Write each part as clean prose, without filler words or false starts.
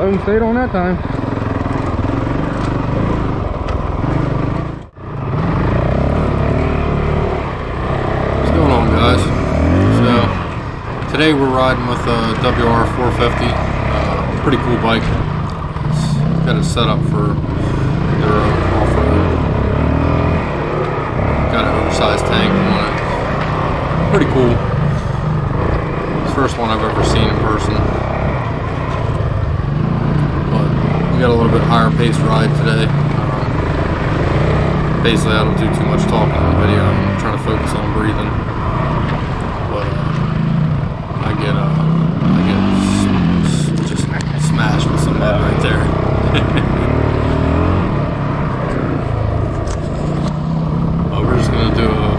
Bone stayed on that time. What's going on, guys? So today we're riding with a WR450. Pretty cool bike. It's got it set up for your off-road. Got an oversized tank on it. Pretty cool. It's the first one I've ever seen in person. But we got a little bit higher paced ride today. Basically, I don't do too much talking in the video. I'm trying to focus on breathing. But I get just smashed with some mud right there. We're just gonna do a little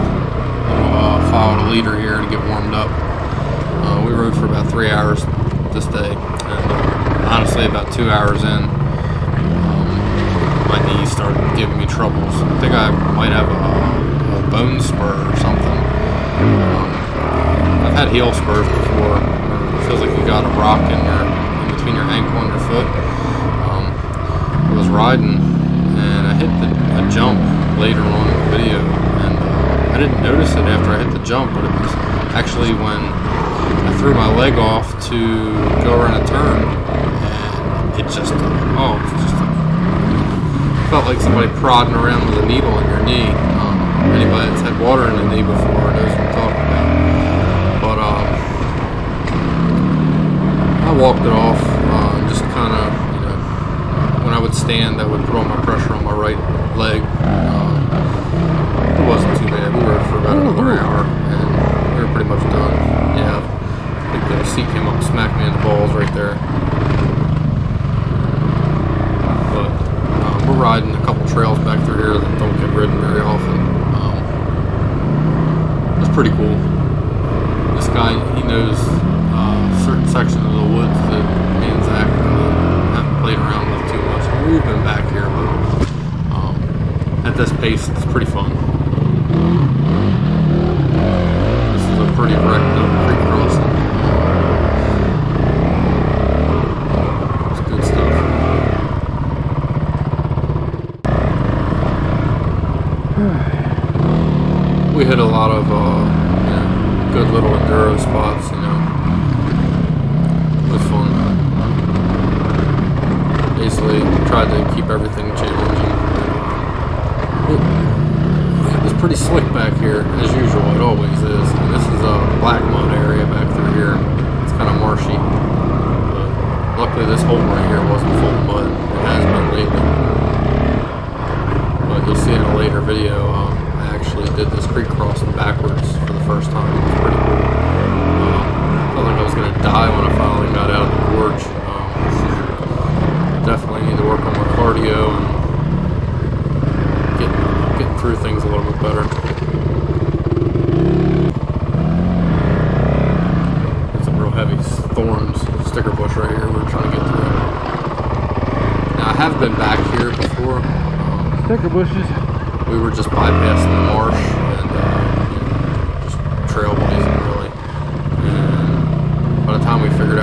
follow the leader here to get warmed up. We rode for about 3 hours this day, and honestly, about 2 hours in, my knees started giving me troubles. I think I might have a bone spur or something. I've had heel spurs before. It feels like you got a rock in between your ankle and your foot. I was riding and I hit a jump later on in the video, and I didn't notice it after I hit the jump, but it was actually when I threw my leg off to go around a turn, and it just felt like somebody prodding around with a needle in your knee. Anybody that's had water in the knee before knows what I'm talking about. But I walked it off, just kind of, when I would stand, that would put all my pressure on my right leg. It wasn't too bad. We rode for about another hour, and we were pretty much done. Yeah, I think the seat came up and smacked me in the balls right there. But we're riding a couple trails back through here that don't get ridden very often. It's pretty cool. This guy, he knows certain sections of the woods that me and Zach haven't played around with too much. We've been back here, but at this pace, it's pretty fun. This is a pretty wrecked up creek crossing. It's good stuff. We hit a lot of good little enduro spots, It was fun. Basically, tried to keep everything challenging. It was pretty slick back here, as usual. It always is. And this is a black mud area back through here. It's kind of marshy. But luckily, this hole right here wasn't full of mud. It has been lately. But you'll see in a later video, I actually did this creek crossing backwards for the first time. It was pretty cool. Felt like I was going to die when I finally got out of the gorge. Definitely need to work on my cardio and getting through things a little bit better. There's some real heavy thorns, sticker bush right here we're trying to get through. Now I have been back here before. Sticker bushes. We were just bypassing the marsh and just trailblazing really. And by the time I figured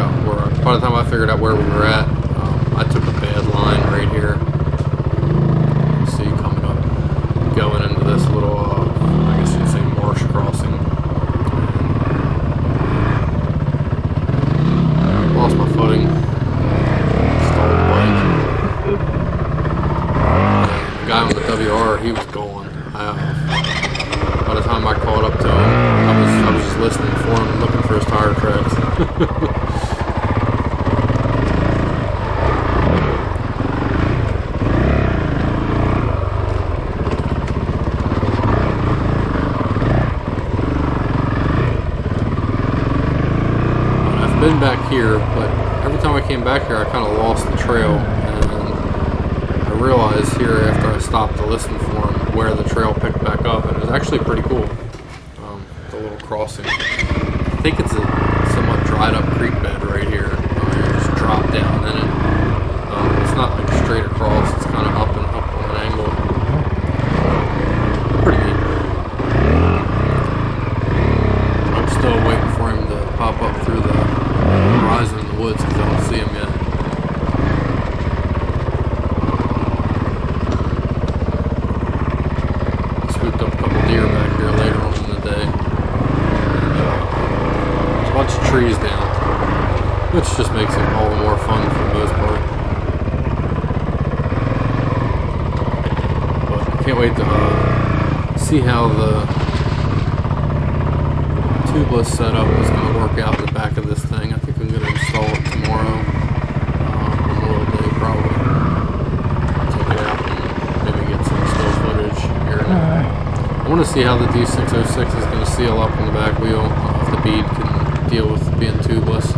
out where we were at, I took a bad line right here. You see coming up, going into this little, I guess you'd say marsh crossing. And lost my footing. Stalled the bike. The guy on the WR, he was going. By the time I caught up to him, I was just listening for him and looking for his tire tracks. I've been back here, but every time I came back here, I kind of lost the trail, and I realized here after I stopped to listen for him where the trail picked back up, and it was actually pretty cool. The little crossing. I think it's a somewhat dried up creek bed right here. You just drop down in it. It's not like straight across, it's kind of up on an angle. Pretty neat. I'm still waiting for him to pop up through the horizon in the woods because I don't see him yet. trees down, which just makes it all the more fun for the most part. But I can't wait to see how the tubeless setup is going to work out in the back of this thing. I think I'm going to install it tomorrow, Memorial Day probably. Take it out and maybe get some still footage here and there. I want to see how the D606 is going to seal up on the back wheel, if the bead can deal with being tubeless.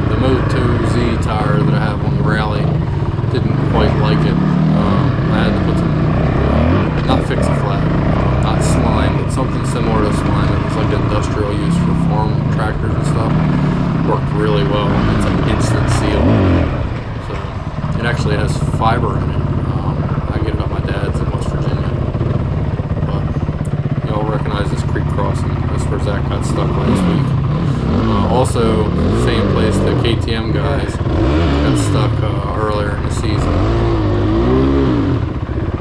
The Moto Z tire that I have on the Rally didn't quite like it. I had to put some, not fix a flat, not slime, but something similar to slime. It was like industrial use for farm tractors and stuff. Worked really well. It's like instant seal. So it actually has fiber in it. I get it at my dad's in West Virginia. But y'all recognize this creek crossing. That's where Zach got stuck last week. Also, same place the KTM guys got stuck earlier in the season.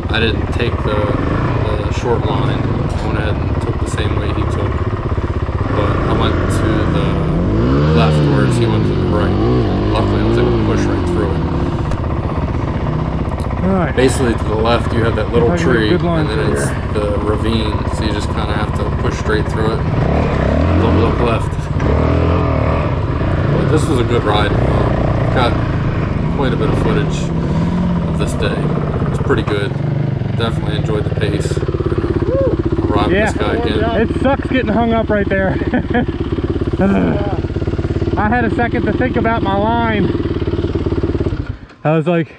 I didn't take the short line. I went ahead and took the same way he took. But I went to the left, whereas he went to the right. Luckily, I was able to push right through it. Alright. Basically, to the left, you have that little tree, and then it's here. the ravine, so you just kind of have to push straight through it. Look left. But this was a good ride. Got quite a bit of footage of this day. It was pretty good. Definitely enjoyed the pace. I'll ride with this guy again. It sucks getting hung up right there. I had a second to think about my line. I was like,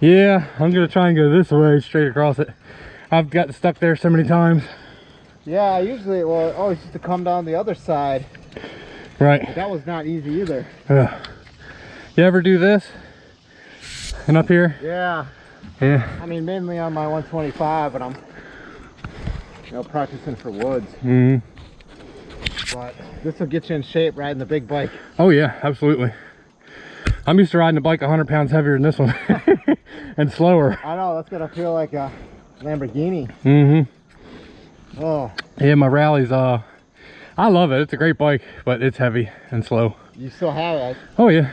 yeah, I'm gonna try and go this way, straight across it. I've got stuck there so many times. Yeah, usually, well, it always used to come down the other side. Right. But that was not easy either. You ever do this? And up here? Yeah. Yeah. I mean, mainly on my 125, but I'm, practicing for woods. Mm-hmm. But this will get you in shape riding the big bike. Oh yeah, absolutely. I'm used to riding a bike 100 pounds heavier than this one. And slower. I know, that's gonna feel like a Lamborghini. Mm-hmm. Oh. Yeah, my Rally's, I love it. It's a great bike, but it's heavy and slow. You still have it? Oh yeah.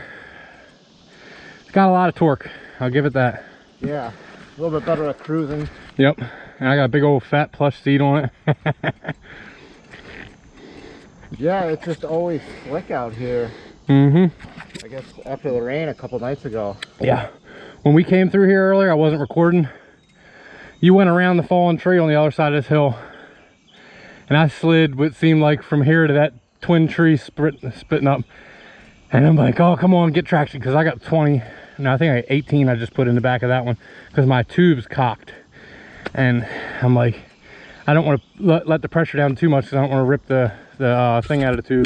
It's got a lot of torque. I'll give it that. Yeah. A little bit better at cruising. Yep. And I got a big old fat plush seat on it. Yeah, it's just always slick out here. Mm-hmm. I guess after the rain a couple nights ago. Yeah. When we came through here earlier, I wasn't recording. You went around the fallen tree on the other side of this hill. And I slid what seemed like from here to that twin tree spitting up. And I'm like, oh, come on, get traction. Because I got 20. No, I think I got 18 I just put in the back of that one. Because my tube's cocked. And I'm like, I don't want to let the pressure down too much. Because I don't want to rip the thing out of the tube.